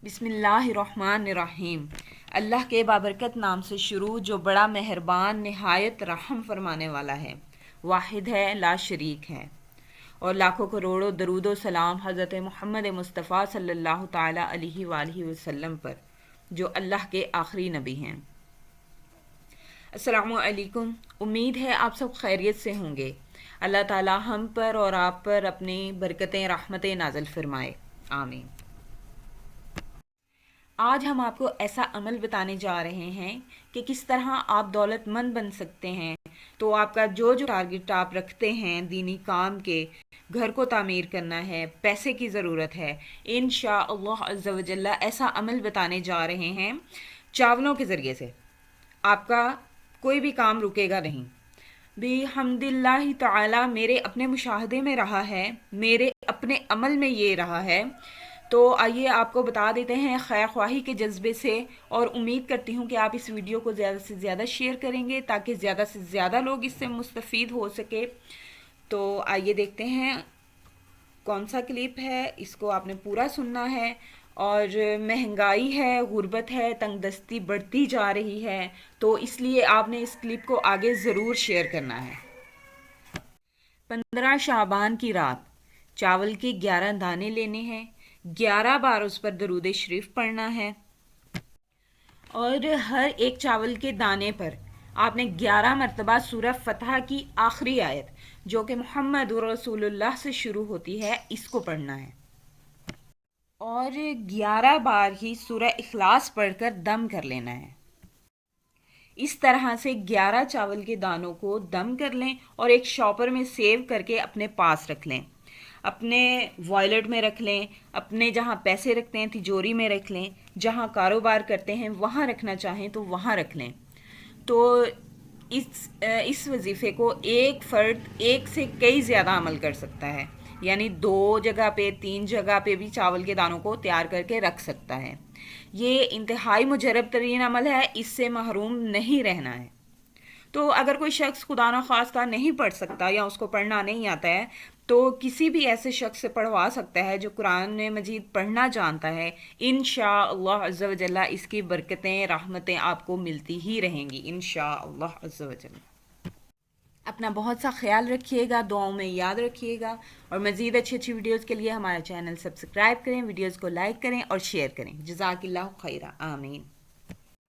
بسم اللہ الرحمن الرحیم۔ اللہ کے بابرکت نام سے شروع جو بڑا مہربان نہایت رحم فرمانے والا ہے، واحد ہے، لا شریک ہے، اور لاکھوں کروڑوں درود و سلام حضرت محمد مصطفیٰ صلی اللہ تعالیٰ علیہ وآلہ وسلم پر جو اللہ کے آخری نبی ہیں۔ السلام علیکم، امید ہے آپ سب خیریت سے ہوں گے۔ اللہ تعالی ہم پر اور آپ پر اپنی برکتیں رحمتیں نازل فرمائے، آمین۔ آج ہم آپ کو ایسا عمل بتانے جا رہے ہیں کہ کس طرح آپ دولت مند بن سکتے ہیں۔ تو آپ کا جو ٹارگٹ آپ رکھتے ہیں دینی کام کے، گھر کو تعمیر کرنا ہے، پیسے کی ضرورت ہے، انشاءاللہ عز و جل ایسا عمل بتانے جا رہے ہیں چاولوں کے ذریعے سے۔ آپ کا کوئی بھی کام رکے گا نہیں۔ بحمد اللہ تعالی میرے اپنے مشاہدے میں رہا ہے، میرے اپنے عمل میں یہ رہا ہے، تو آئیے آپ کو بتا دیتے ہیں خیر خواہی کے جذبے سے، اور امید کرتی ہوں کہ آپ اس ویڈیو کو زیادہ سے زیادہ شیئر کریں گے تاکہ زیادہ سے زیادہ لوگ اس سے مستفید ہو سکے۔ تو آئیے دیکھتے ہیں کون سا کلپ ہے، اس کو آپ نے پورا سننا ہے۔ اور مہنگائی ہے، غربت ہے، تنگ دستی بڑھتی جا رہی ہے، تو اس لیے آپ نے اس کلپ کو آگے ضرور شیئر کرنا ہے۔ 15 شعبان کی رات چاول کے 11 دانے لینے ہیں، 11 بار اس پر درود شریف پڑھنا ہے، اور ہر ایک چاول کے دانے پر آپ نے 11 مرتبہ سورہ فتح کی آخری آیت جو کہ محمد رسول اللہ سے شروع ہوتی ہے، اس کو پڑھنا ہے، اور 11 بار ہی سورہ اخلاص پڑھ کر دم کر لینا ہے۔ اس طرح سے 11 چاول کے دانوں کو دم کر لیں اور ایک شاپر میں سیو کر کے اپنے پاس رکھ لیں، اپنے وائلٹ میں رکھ لیں، اپنے جہاں پیسے رکھتے ہیں تجوری میں رکھ لیں، جہاں کاروبار کرتے ہیں وہاں رکھنا چاہیں تو وہاں رکھ لیں۔ تو اس وظیفے کو ایک فرد ایک سے کئی زیادہ عمل کر سکتا ہے، یعنی 2 جگہ پہ 3 جگہ پہ بھی چاول کے دانوں کو تیار کر کے رکھ سکتا ہے۔ یہ انتہائی مجرب ترین عمل ہے، اس سے محروم نہیں رہنا ہے۔ تو اگر کوئی شخص خدا نخواستہ نہیں پڑھ سکتا یا اس کو پڑھنا نہیں آتا ہے تو کسی بھی ایسے شخص سے پڑھوا سکتا ہے جو قرآن مجید پڑھنا جانتا ہے۔ انشاءاللہ عز و جل اس کی برکتیں رحمتیں آپ کو ملتی ہی رہیں گی انشاءاللہ عز و جل۔ اپنا بہت سا خیال رکھیے گا، دعاؤں میں یاد رکھیے گا، اور مزید اچھی اچھی ویڈیوز کے لیے ہمارا چینل سبسکرائب کریں، ویڈیوز کو لائک کریں اور شیئر کریں۔ جزاک اللہ خیرہ، آمین۔